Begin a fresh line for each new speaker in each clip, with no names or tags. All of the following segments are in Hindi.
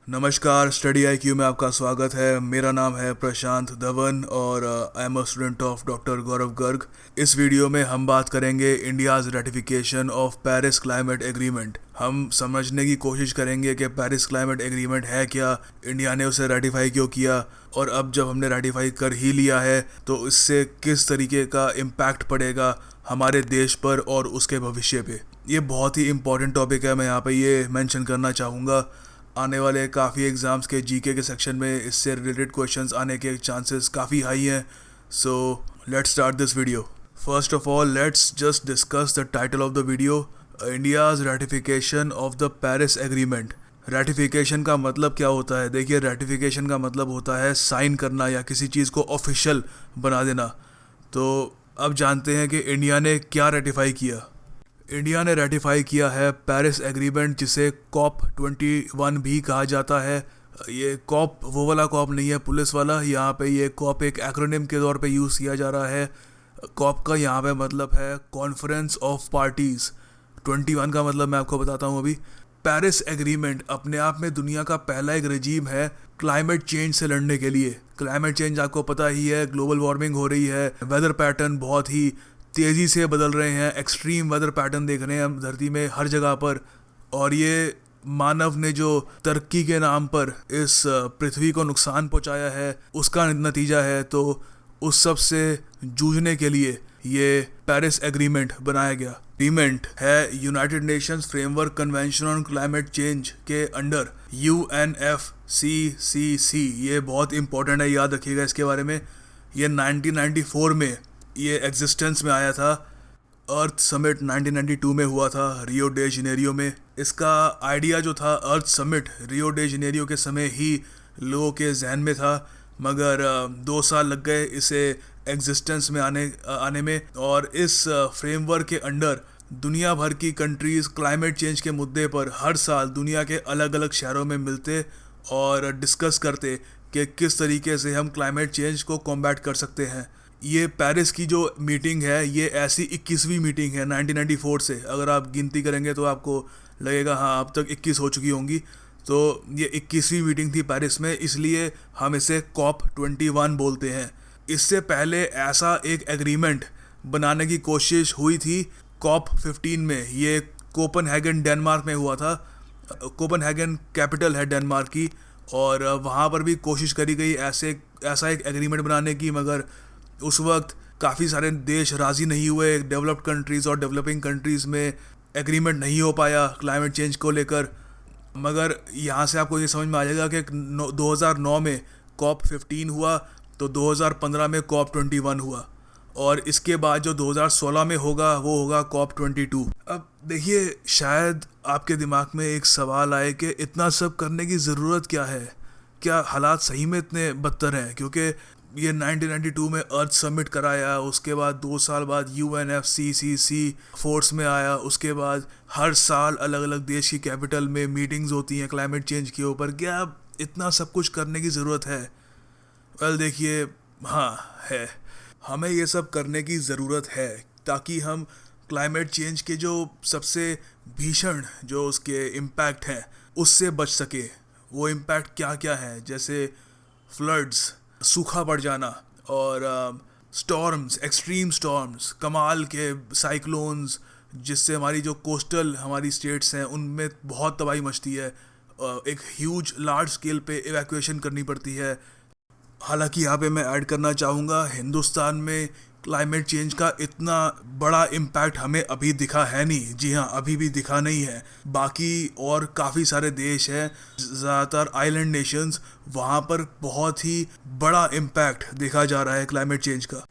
नमस्कार, स्टडी आईक्यू में आपका स्वागत है। मेरा नाम है प्रशांत धवन और I am a student of doctor Gaurav Garg. इस वीडियो में हम बात करेंगे India's ratification of Paris climate agreement. हम समझने की कोशिश करेंगे कि पेरिस क्लाइमेट एग्रीमेंट है क्या, इंडिया ने उसे रेटिफाई क्यों किया, और अब जब हमने रेटिफाई कर ही लिया है तो इससे किस तरीके का इम्पैक्ट पड़ेगा हमारे देश पर और उसके भविष्य पे। ये बहुत ही इम्पोर्टेंट टॉपिक है। मैं यहाँ पे ये मेंशन करना चाहूँगा, आने वाले काफ़ी एग्ज़ाम्स के जीके के सेक्शन में इससे रिलेटेड क्वेश्चंस आने के चांसेस काफ़ी हाई हैं। So let's start this video. First of all let's just discuss the title of the video, India's ratification of the Paris agreement. Ratification का मतलब क्या होता है? देखिए, रेटिफिकेशन का मतलब होता है साइन करना या किसी चीज़ को ऑफिशियल बना देना। तो अब जानते हैं कि इंडिया ने क्या रेटिफाई किया। इंडिया ने रेटिफाई किया है पेरिस एग्रीमेंट, जिसे कॉप 21 भी कहा जाता है। ये कॉप वो वाला कॉप नहीं है पुलिस वाला, यहाँ पे ये कॉप एक एक्रोनिम के तौर पे यूज़ किया जा रहा है। कॉप का यहाँ पे मतलब है कॉन्फ्रेंस ऑफ पार्टीज़। 21 का मतलब मैं आपको बताता हूँ अभी। पेरिस एग्रीमेंट अपने आप में दुनिया का पहला एक रजीम है क्लाइमेट चेंज से लड़ने के लिए। क्लाइमेट चेंज आपको पता ही है, ग्लोबल वार्मिंग हो रही है, वेदर पैटर्न बहुत ही तेज़ी से बदल रहे हैं, एक्सट्रीम वेदर पैटर्न देख रहे हैं हम धरती में हर जगह पर। और ये मानव ने जो तरक्की के नाम पर इस पृथ्वी को नुकसान पहुंचाया है उसका नतीजा है। तो उस सब से जूझने के लिए ये पेरिस एग्रीमेंट बनाया गया। एग्रीमेंट है United Nations framework convention on climate change के अंडर, UNFCCC। ये बहुत इंपॉर्टेंट है, याद रखिएगा इसके बारे में। ये 1994 में ये एग्जिस्टेंस में आया था। अर्थ समिट 1992 में हुआ था रियो डे जनेरियो में। इसका आइडिया जो था, अर्थ समिट रियो डे जनेरियो के समय ही लोगों के जहन में था, मगर 2 साल लग गए इसे एग्जिस्टेंस में आने में। और इस फ्रेमवर्क के अंडर दुनिया भर की कंट्रीज़ क्लाइमेट चेंज के मुद्दे पर हर साल दुनिया के अलग अलग शहरों में मिलते और डिस्कस करते कि किस तरीके से हम क्लाइमेट चेंज को कॉम्बैट कर सकते हैं। ये पेरिस की जो मीटिंग है ये ऐसी 21वीं मीटिंग है 1994 से। अगर आप गिनती करेंगे तो आपको लगेगा हाँ अब तक 21 हो चुकी होंगी। तो ये 21वीं मीटिंग थी पेरिस में, इसलिए हम इसे कॉप 21 बोलते हैं। इससे पहले ऐसा एक एग्रीमेंट बनाने की कोशिश हुई थी कॉप 15 में। ये कोपनहेगन डेनमार्क में हुआ था। कोपनहेगन कैपिटल है डेनमार्क की, और वहाँ पर भी कोशिश करी गई ऐसा एक एग्रीमेंट बनाने की, मगर उस वक्त काफ़ी सारे देश राज़ी नहीं हुए। डेवलप्ड कंट्रीज़ और डेवलपिंग कंट्रीज़ में एग्रीमेंट नहीं हो पाया क्लाइमेट चेंज को लेकर। मगर यहाँ से आपको ये समझ में आ जाएगा कि 2009 में कॉप 15 हुआ, तो 2015 में कॉप 21 हुआ, और इसके बाद जो 2016 में होगा वो होगा कॉप 22। अब देखिए, शायद आपके दिमाग में एक सवाल आए कि इतना सब करने की ज़रूरत क्या है, क्या हालात सही में इतने बदतर हैं? क्योंकि ये 1992 में अर्थ समिट कराया, उसके बाद 2 साल बाद UNFCCC फोर्स में आया, उसके बाद हर साल अलग अलग देश की कैपिटल में मीटिंग्स होती हैं क्लाइमेट चेंज के ऊपर। क्या इतना सब कुछ करने की ज़रूरत है? वेल देखिए, हाँ है, हमें ये सब करने की ज़रूरत है ताकि हम क्लाइमेट चेंज के जो सबसे भीषण जो उसके इम्पैक्ट हैं उससे बच सके। वो इम्पैक्ट क्या क्या है? जैसे फ्लड्स, सूखा पड़ जाना, और स्टॉर्म्स, एक्सट्रीम स्टॉर्म्स, कमाल के साइक्लोन्स, जिससे हमारी जो कोस्टल हमारी स्टेट्स हैं उनमें बहुत तबाही मचती है। एक ह्यूज लार्ज स्केल पे इवैक्यूएशन करनी पड़ती है। हालांकि यहाँ पे मैं ऐड करना चाहूँगा, हिंदुस्तान में क्लाइमेट चेंज का इतना बड़ा इम्पैक्ट हमें अभी दिखा है नहीं। जी हाँ, अभी भी दिखा नहीं है। बाकी और काफ़ी सारे देश हैं, ज़्यादातर आइलैंड नेशंस, वहाँ पर बहुत ही बड़ा इम्पैक्ट देखा जा रहा है क्लाइमेट चेंज का।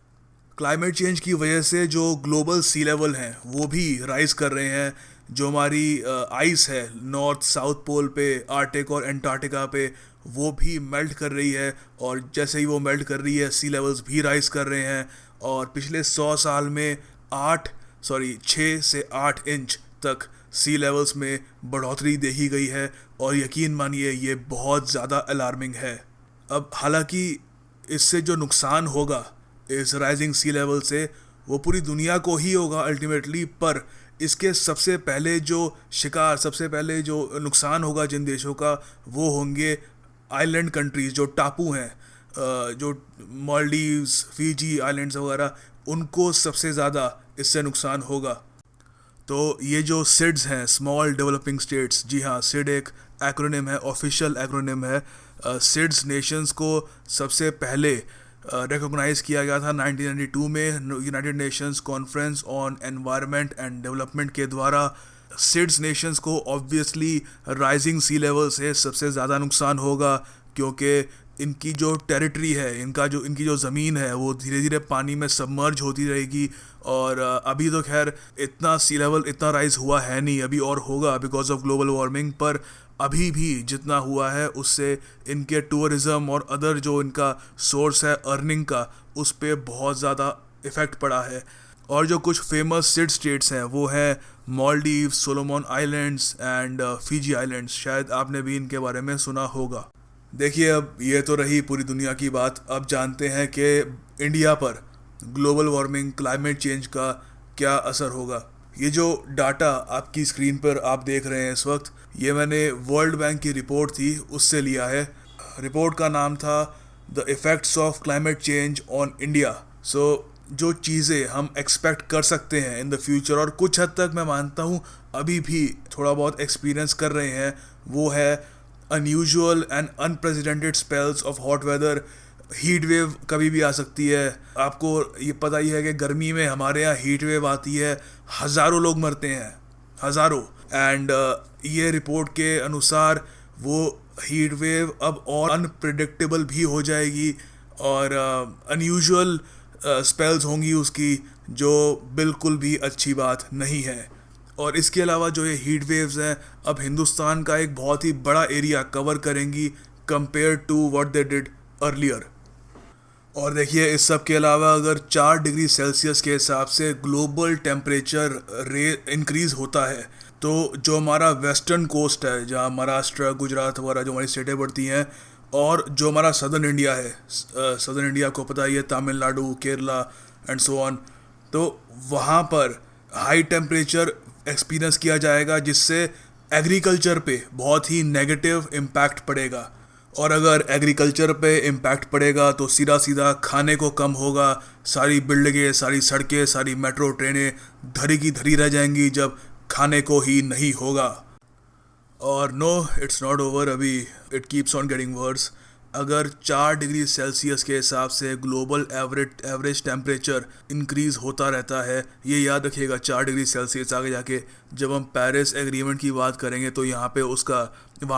क्लाइमेट चेंज की वजह से जो ग्लोबल सी लेवल हैं वो भी राइज कर रहे हैं। जो हमारी आइस है नॉर्थ साउथ पोल पे, आर्टिक और एंटार्क्टिका पे, वो भी मेल्ट कर रही है, और जैसे ही वो मेल्ट कर रही है सी लेवल्स भी राइज कर रहे हैं। और पिछले 100 साल में 6 से 8 इंच तक सी लेवल्स में बढ़ोतरी देखी गई है, और यकीन मानिए ये बहुत ज़्यादा अलार्मिंग है। अब हालांकि इससे जो नुकसान होगा इस राइजिंग सी लेवल से वो पूरी दुनिया को ही होगा अल्टीमेटली, पर इसके सबसे पहले जो शिकार, सबसे पहले जो नुकसान होगा जिन देशों का, वो होंगे आइलैंड कंट्रीज़, जो टापू हैं, जो मालदीव्स, फिजी आइलैंड्स वगैरह, उनको सबसे ज़्यादा इससे नुकसान होगा। तो ये जो सिड्स हैं, स्मॉल डेवलपिंग स्टेट्स, जी हाँ, सिड एक एक्रोनिम है, ऑफिशियल एक्रोनिम है। सिड्स नेशंस को सबसे पहले रिकॉग्नाइज किया गया था 1992 में United Nations conference on environment and development के द्वारा। सिड्स नेशंस को ऑब्वियसली राइजिंग सी लेवल से सबसे ज़्यादा नुकसान होगा, क्योंकि इनकी जो टेरिटरी है, इनकी जो ज़मीन है, वो धीरे धीरे पानी में सबमर्ज होती रहेगी। और अभी तो खैर इतना सी लेवल इतना राइज हुआ है नहीं, अभी और होगा बिकॉज ऑफ ग्लोबल वार्मिंग, पर अभी भी जितना हुआ है उससे इनके टूरिज़्म और अदर जो इनका सोर्स है अर्निंग का, उस पर बहुत ज़्यादा इफ़ेक्ट पड़ा है। और जो कुछ फेमस सिड स्टेट्स हैं वो हैं Maldives, Solomon islands and Fiji islands. शायद आपने भी इनके बारे में सुना होगा। देखिए, अब ये तो रही पूरी दुनिया की बात। अब जानते हैं कि इंडिया पर ग्लोबल वार्मिंग, क्लाइमेट चेंज का क्या असर होगा। ये जो डाटा आपकी स्क्रीन पर आप देख रहे हैं इस वक्त, ये मैंने वर्ल्ड बैंक की रिपोर्ट थी उससे लिया है। रिपोर्ट का नाम था the effects of climate change on India. So जो चीज़ें हम एक्सपेक्ट कर सकते हैं इन द फ्यूचर, और कुछ हद तक मैं मानता हूँ अभी भी थोड़ा बहुत एक्सपीरियंस कर रहे हैं, वो है unusual and unprecedented spells of hot weather. Heat wave कभी भी आ सकती है। आपको ये पता ही है कि गर्मी में हमारे यहाँ हीट वेव आती है, हज़ारों लोग मरते हैं, हज़ारों। एंड ये रिपोर्ट के अनुसार वो हीट वेव अब और अनप्रिडिक्टेबल भी हो जाएगी, और अनयूजुअल स्पेल्स होंगी उसकी, जो बिल्कुल भी अच्छी बात नहीं है। और इसके अलावा जो ये हीट वेव्स हैं अब हिंदुस्तान का एक बहुत ही बड़ा एरिया कवर करेंगी compare to what they did earlier. और देखिए, इस सब के अलावा अगर 4 डिग्री सेल्सियस के हिसाब से ग्लोबल टेम्परेचर इंक्रीज़ होता है, तो जो हमारा वेस्टर्न कोस्ट है, जहाँ महाराष्ट्र, गुजरात वगैरह जो हमारी स्टेटें पड़ती हैं, और जो हमारा सदर्न इंडिया है, सदर्न इंडिया को पता ही है, Tamil Nadu, Kerala and so on, तो वहाँ पर हाई टेम्परेचर एक्सपीरियंस किया जाएगा, जिससे एग्रीकल्चर पे बहुत ही नेगेटिव इम्पैक्ट पड़ेगा। और अगर एग्रीकल्चर पे इम्पैक्ट पड़ेगा तो सीधा सीधा खाने को कम होगा। सारी बिल्डिंगें, सारी सड़कें, सारी मेट्रो ट्रेनें धरी की धरी रह जाएंगी जब खाने को ही नहीं होगा। और नो, इट्स नॉट ओवर, अभी it keeps on getting worse. अगर 4 डिग्री सेल्सियस के हिसाब से ग्लोबल एवरेज टेम्परेचर इंक्रीज़ होता रहता है, ये याद रखिएगा, 4 डिग्री सेल्सियस आगे जाके जब हम पेरिस एग्रीमेंट की बात करेंगे तो वहाँ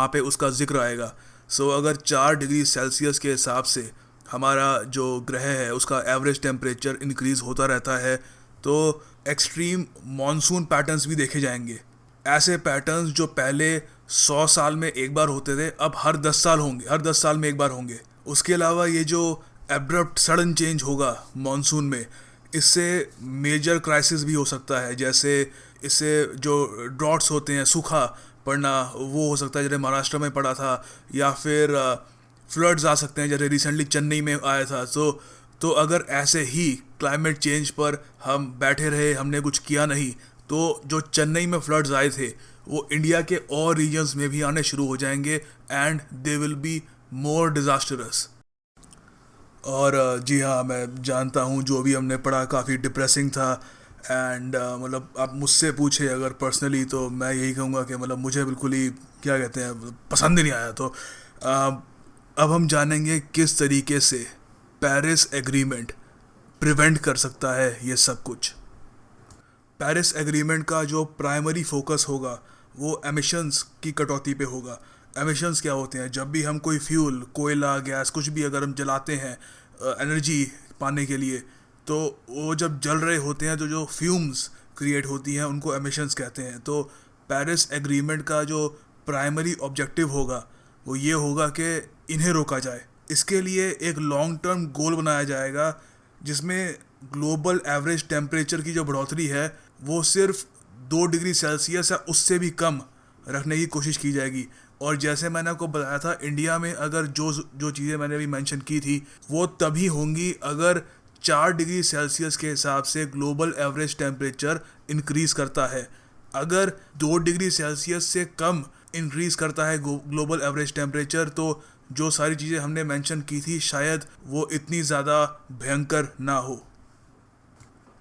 पे उसका जिक्र आएगा। सो अगर 4 डिग्री सेल्सियस के हिसाब से हमारा जो ग्रह है उसका एवरेज टेम्परेचर इंक्रीज़ होता रहता है, तो एक्सट्रीम मॉनसून पैटर्न्स भी देखे जाएंगे। ऐसे पैटर्न्स जो पहले 100 साल में एक बार होते थे, अब हर 10 साल होंगे, हर 10 साल में एक बार होंगे। उसके अलावा ये जो एब्रप्ट सडन चेंज होगा मॉनसून में, इससे मेजर क्राइसिस भी हो सकता है। जैसे इससे जो ड्रॉट्स होते हैं, सूखा पड़ना, वो हो सकता है जैसे महाराष्ट्र में पड़ा था, या फिर फ्लड्स आ सकते हैं जैसे रिसेंटली चेन्नई में आया था। तो अगर ऐसे ही क्लाइमेट चेंज पर हम बैठे रहे, हमने कुछ किया नहीं, तो जो चेन्नई में फ्लड्स आए थे वो इंडिया के और रीजन्स में भी आने शुरू हो जाएंगे, and they will be more disastrous. और जी हाँ, मैं जानता हूँ जो भी हमने पढ़ा काफ़ी डिप्रेसिंग था। एंड मतलब आप मुझसे पूछे अगर पर्सनली, तो मैं यही कहूँगा कि मतलब मुझे बिल्कुल ही, क्या कहते हैं, पसंद ही नहीं आया। तो अब हम जानेंगे किस तरीके से पेरिस एग्रीमेंट प्रिवेंट कर सकता है ये सब कुछ। पेरिस एग्रीमेंट का जो प्राइमरी फोकस होगा वो एमिशंस की कटौती पे होगा। एमिशंस क्या होते हैं? जब भी हम कोई फ्यूल, कोयला, गैस, कुछ भी अगर हम जलाते हैं एनर्जी पाने के लिए, तो वो जब जल रहे होते हैं तो जो फ्यूम्स क्रिएट होती हैं उनको एमिशंस कहते हैं। तो पेरिस एग्रीमेंट का जो प्राइमरी ऑब्जेक्टिव होगा वो ये होगा कि इन्हें रोका जाए। इसके लिए एक लॉन्ग टर्म गोल बनाया जाएगा, जिसमें ग्लोबल एवरेज टेम्परेचर की जो बढ़ोतरी है वो सिर्फ 2 डिग्री सेल्सियस या उससे भी कम रखने की कोशिश की जाएगी। और जैसे मैंने आपको बताया था, इंडिया में अगर जो चीज़ें मैंने अभी मेंशन की थी वो तभी होंगी अगर 4 डिग्री सेल्सियस के हिसाब से ग्लोबल एवरेज टेम्परेचर इंक्रीज करता है। अगर 2 डिग्री सेल्सियस से कम इंक्रीज करता है ग्लोबल एवरेज टेम्परेचर, तो जो सारी चीज़ें हमने मेंशन की थी शायद वो इतनी ज़्यादा भयंकर ना हो।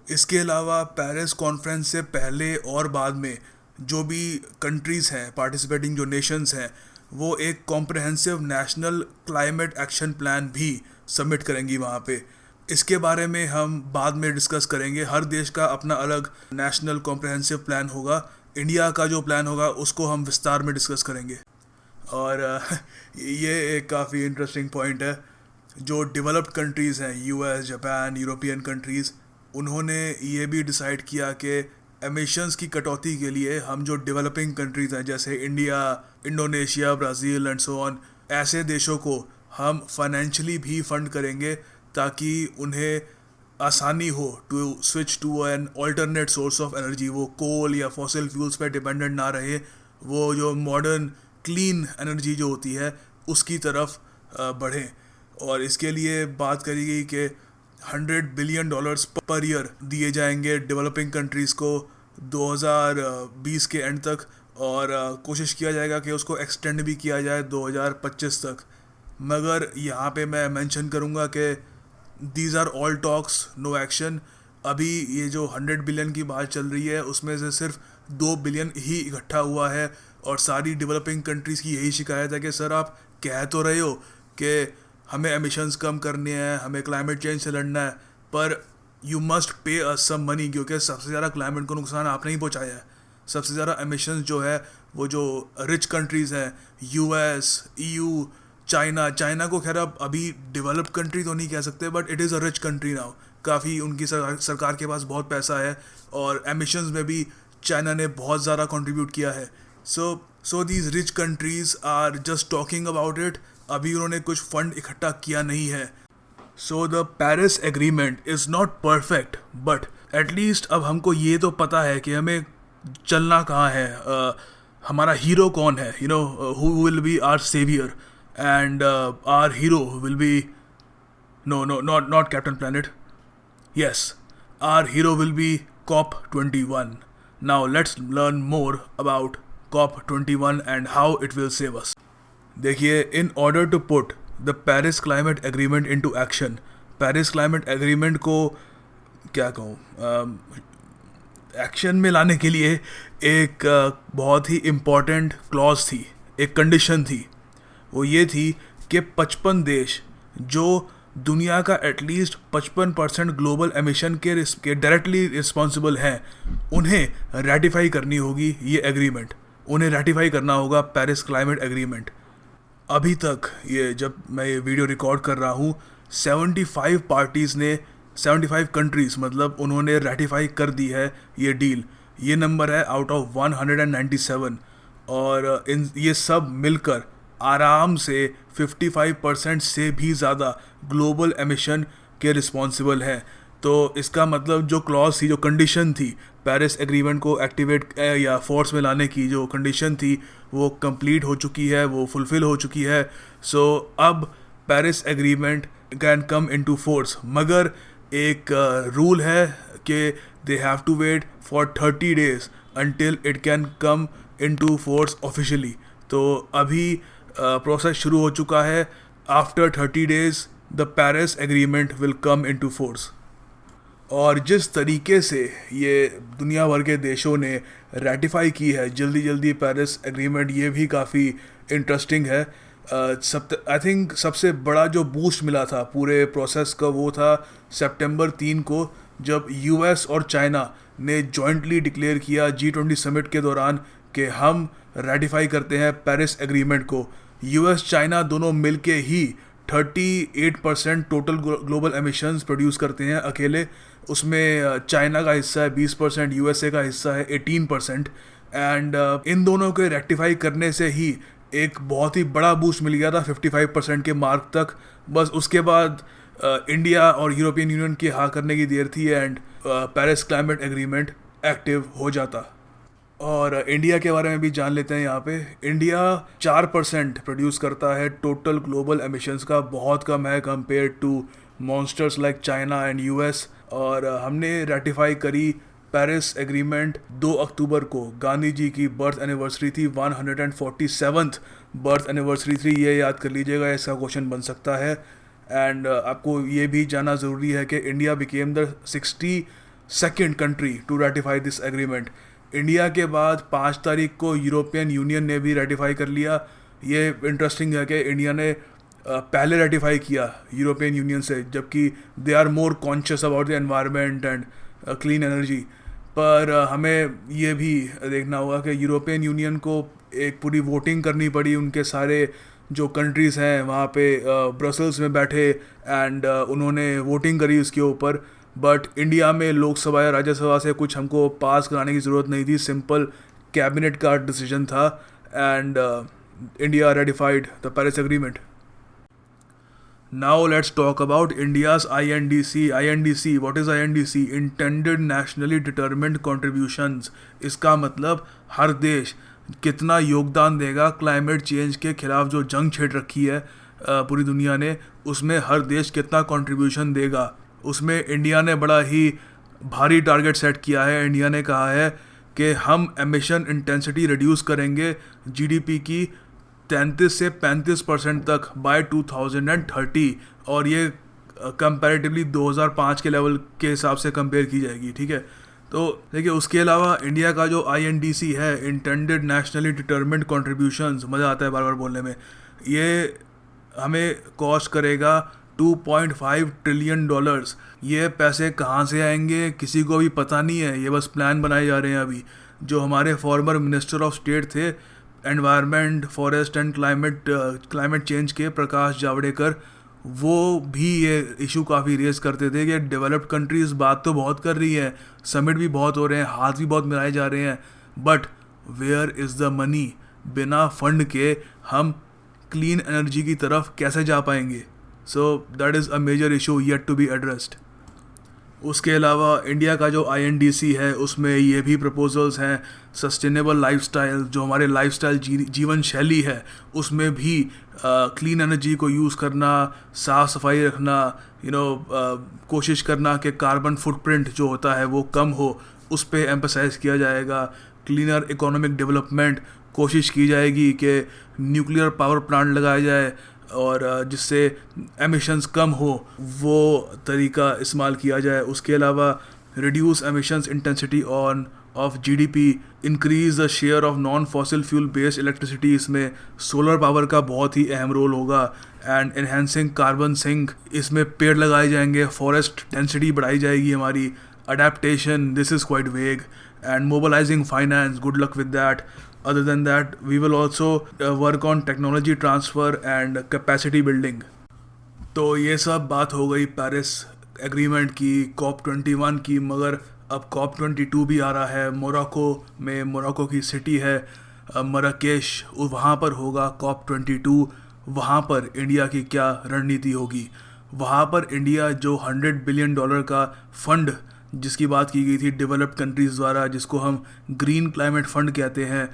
इसके अलावा पेरिस कॉन्फ्रेंस से पहले और बाद में जो भी कंट्रीज़ हैं, पार्टिसिपेटिंग जो नेशंस हैं, वो एक comprehensive national climate action plan भी सबमिट करेंगी वहाँ पे। इसके बारे में हम बाद में डिस्कस करेंगे। हर देश का अपना अलग नेशनल कॉम्प्रहेंसिव प्लान होगा। इंडिया का जो प्लान होगा उसको हम विस्तार में डिस्कस करेंगे। और ये एक काफ़ी इंटरेस्टिंग पॉइंट है। जो डेवलप्ड कंट्रीज़ हैं, यूएस, जापान, यूरोपियन कंट्रीज़, उन्होंने ये भी डिसाइड किया कि एमिशंस की कटौती के लिए हम जो डेवलपिंग कंट्रीज़ हैं जैसे India, Indonesia, Brazil and so on, ऐसे देशों को हम फाइनेंशियली भी फंड करेंगे ताकि उन्हें आसानी हो to switch to an alternate source of energy. वो कोल या फॉसिल फ्यूल्स पे डिपेंडेंट ना रहे, वो जो मॉडर्न क्लीन एनर्जी जो होती है उसकी तरफ बढ़ें। और इसके लिए बात करी गई कि $100 बिलियन पर ईयर दिए जाएंगे डेवलपिंग कंट्रीज़ को 2020 के एंड तक, और कोशिश किया जाएगा कि उसको एक्सटेंड भी किया जाए 2025 तक। मगर यहाँ पे मैं मेंशन करूँगा कि these are all talks, no action. अभी ये जो 100 बिलियन की बात चल रही है उसमें से सिर्फ 2 बिलियन ही इकट्ठा हुआ है, और सारी डेवलपिंग कंट्रीज़ की यही शिकायत है कि सर आप कह तो रहे हो कि हमें एमिशंस कम करने हैं, हमें क्लाइमेट चेंज से लड़ना है, पर you must pay us some money, क्योंकि सबसे ज़्यादा क्लाइमेट को नुकसान आपने ही पहुंचाया है। सबसे ज़्यादा एमिशंस जो है वो जो रिच कंट्रीज़ हैं, यूएस, ईयू, चाइना को खैर अब अभी डेवलप्ड कंट्री तो नहीं कह सकते, but it is a rich country now. काफ़ी उनकी सरकार के पास बहुत पैसा है, और एमिशंस में भी चाइना ने बहुत ज़्यादा कंट्रीब्यूट किया है। So these rich countries are just talking about it. अभी उन्होंने कुछ फंड इकट्ठा किया नहीं है। So the Paris agreement is not perfect, but at least अब हमको ये तो पता है कि हमें चलना कहाँ है, हमारा हीरो कौन है, you know, who will be our saviour, and our hero will be, no no not Captain Planet, yes, our hero will be COP21. Now let's learn more about COP21 and how it will save us. देखिए, in order to put the Paris climate agreement into action, Paris climate agreement को क्या कहूँ, एक्शन में लाने के लिए एक बहुत ही इम्पॉर्टेंट क्लॉज थी, एक कंडीशन थी। वो ये थी कि 55 देश जो दुनिया का एटलीस्ट 55% ग्लोबल एमिशन के डायरेक्टली रिस्पॉन्सिबल हैं, उन्हें रेटिफाई करनी होगी ये एग्रीमेंट। उन्हें रेटिफाई करना होगा पेरिस क्लाइमेट एग्रीमेंट। अभी तक ये जब मैं ये वीडियो रिकॉर्ड कर रहा हूँ 75 पार्टीज़ ने, 75 कंट्रीज़ मतलब उन्होंने रेटिफाई कर दी है ये डील। ये नंबर है आउट ऑफ 197, और इन ये सब मिलकर आराम से 55% से भी ज़्यादा ग्लोबल एमिशन के रिस्पॉन्सिबल हैं। तो इसका मतलब जो क्लॉज थी, जो कंडीशन थी पेरिस एग्रीमेंट को एक्टिवेट या फोर्स में लाने की, जो कंडीशन थी वो कंप्लीट हो चुकी है, वो फुलफ़िल हो चुकी है। सो अब Paris agreement can come into force, मगर एक रूल है कि they have to wait for 30 days until it can come into force officially। तो अभी प्रोसेस शुरू हो चुका है। After 30 days the Paris agreement will come into force. और जिस तरीके से ये दुनिया भर के देशों ने रेटिफाई की है जल्दी जल्दी पेरिस एग्रीमेंट, ये भी काफ़ी इंटरेस्टिंग है। आई थिंक सबसे बड़ा जो बूस्ट मिला था पूरे प्रोसेस का वो था सितंबर 3 को, जब यूएस और चाइना ने जॉइंटली डिक्लेयर किया G20 समिट के दौरान कि हम रेटिफाई करते हैं पेरिस एग्रीमेंट को। यूएस चाइना दोनों मिलके ही 38% टोटल ग्लोबल एमिशंस प्रोड्यूस करते हैं अकेले। उसमें चाइना का हिस्सा है 20%, यूएसए का हिस्सा है 18%। एंड इन दोनों के रेक्टिफाई करने से ही एक बहुत ही बड़ा बूस्ट मिल गया था 55% के मार्क तक। बस उसके बाद इंडिया और यूरोपियन यूनियन की हाँ करने की देर थी, and Paris climate agreement active हो जाता। और इंडिया के बारे में भी जान लेते हैं यहाँ पे। इंडिया 4% प्रोड्यूस करता है टोटल ग्लोबल एमिशंस का, बहुत कम है compare to monsters like China and US. और हमने रेटिफाई करी पेरिस एग्रीमेंट 2 अक्टूबर को। गांधी जी की बर्थ एनिवर्सरी थी, 147th बर्थ एनिवर्सरी थी, ये याद कर लीजिएगा, इसका क्वेश्चन बन सकता है। एंड आपको ये भी जानना ज़रूरी है कि India became the 62nd country to ratify this agreement. India के बाद 5 तारीख को यूरोपियन यूनियन ने भी रेटिफाई कर लिया। ये इंटरेस्टिंग है कि इंडिया ने पहले रेटिफाई किया यूरोपियन यूनियन से, जबकि they are more conscious about the environment and clean energy. पर हमें ये भी देखना होगा कि यूरोपियन यूनियन को एक पूरी वोटिंग करनी पड़ी, उनके सारे जो कंट्रीज़ हैं वहाँ पे ब्रसल्स में बैठे एंड उन्होंने वोटिंग करी उसके ऊपर। बट इंडिया में लोकसभा या राज्यसभा से कुछ हमको पास कराने की ज़रूरत नहीं थी, सिंपल कैबिनेट का डिसीजन था and India ratified the Paris agreement. Now let's talk about India's INDC. INDC, what is INDC? Intended Nationally Determined Contributions. इसका मतलब हर देश कितना योगदान देगा क्लाइमेट चेंज के खिलाफ जो जंग छेड़ रखी है पूरी दुनिया ने, उसमें हर देश कितना कंट्रीब्यूशन देगा। उसमें इंडिया ने बड़ा ही भारी टारगेट सेट किया है। इंडिया ने कहा है कि हम एमिशन इंटेंसिटी रिड्यूस करेंगे जीडीपी की 33 से 35% तक बाय 2030, और ये कंपैरेटिवली 2005 के लेवल के हिसाब से कंपेयर की जाएगी, ठीक है। तो देखिए, उसके अलावा इंडिया का जो INDC है, इंटेंडेड नेशनली डिटर्मिन्ड कॉन्ट्रीब्यूशंस, मज़ा आता है बार बार बोलने में, ये हमें कॉस्ट करेगा $2.5 ट्रिलियन। ये पैसे कहाँ से आएंगे किसी को भी पता नहीं है, ये बस प्लान बनाए जा रहे हैं अभी। जो हमारे फॉर्मर मिनिस्टर ऑफ स्टेट थे environment, forest and climate change के, प्रकाश जावड़ेकर, वो भी ये इशू काफ़ी रेज करते थे कि डेवलप्ड कंट्रीज़ बात तो बहुत कर रही है, समिट भी बहुत हो रहे हैं, हाथ भी बहुत मिलाए जा रहे हैं, but where is the money? बिना फंड के हम क्लीन एनर्जी की तरफ कैसे जा पाएंगे? So that is a major issue yet to be addressed. उसके अलावा इंडिया का जो INDC है उसमें ये भी प्रपोजल्स हैं, सस्टेनेबल लाइफस्टाइल, जो हमारे लाइफस्टाइल जीवन शैली है उसमें भी क्लीन एनर्जी को यूज़ करना, साफ़ सफाई रखना, कोशिश करना कि कार्बन फुटप्रिंट जो होता है वो कम हो, उस पर एम्फसाइज किया जाएगा। क्लीनर इकोनॉमिक डेवलपमेंट, कोशिश की जाएगी कि न्यूक्लियर पावर प्लांट लगाया जाए और जिससे एमिशंस कम हो, वो तरीका इस्तेमाल किया जाए। उसके अलावा reduce emissions intensity on off GDP, increase the share of non fossil fuel based electricity, इसमें सोलर पावर का बहुत ही अहम रोल होगा। एंड एनहेंसिंग कार्बन सिंक, इसमें पेड़ लगाए जाएंगे, फॉरेस्ट डेंसिटी बढ़ाई जाएगी हमारी। अडेप्टेशन, दिस इज़ क्वाइट वेग। And mobilising finance, good luck with that. Other than that, we will also work on technology transfer and capacity building. तो ये सब बात हो गई पेरिस एग्रीमेंट की, COP21 की, मगर अब COP22 भी आ रहा है। मोरक्को में, मोरक्को की सिटी है मराकेश, वहाँ पर होगा COP22। वहाँ पर इंडिया की क्या रणनीति होगी? वहाँ पर इंडिया जो $100 बिलियन का फंड जिसकी बात की गई थी डेवलप्ड कंट्रीज़ द्वारा, जिसको हम ग्रीन क्लाइमेट फंड कहते हैं,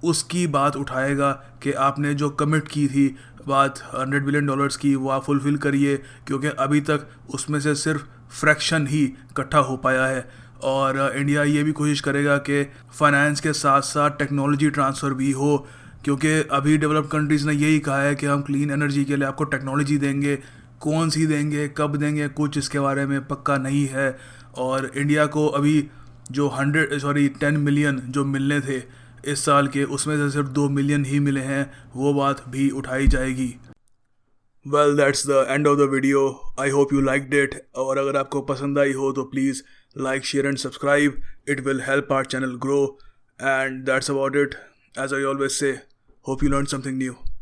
उसकी बात उठाएगा कि आपने जो कमिट की थी बात $100 बिलियन की, वो आप फुलफ़िल करिए, क्योंकि अभी तक उसमें से सिर्फ फ्रैक्शन ही इकट्ठा हो पाया है। और इंडिया ये भी कोशिश करेगा कि फाइनेंस के साथ साथ टेक्नोलॉजी ट्रांसफ़र भी हो, क्योंकि अभी डेवलप्ड कंट्रीज़ ने यही कहा है कि हम क्लीन एनर्जी के लिए आपको टेक्नोलॉजी देंगे, कौन सी देंगे, कब देंगे, कुछ इसके बारे में पक्का नहीं है। और इंडिया को अभी जो 10 मिलियन जो मिलने थे इस साल के, उसमें से सिर्फ 2 मिलियन ही मिले हैं, वो बात भी उठाई जाएगी। Well, that's the end of the video. I hope you liked it, और अगर आपको पसंद आई हो तो please like, share and subscribe. It will help our channel grow, and that's about it. As I always say, hope you learn something new.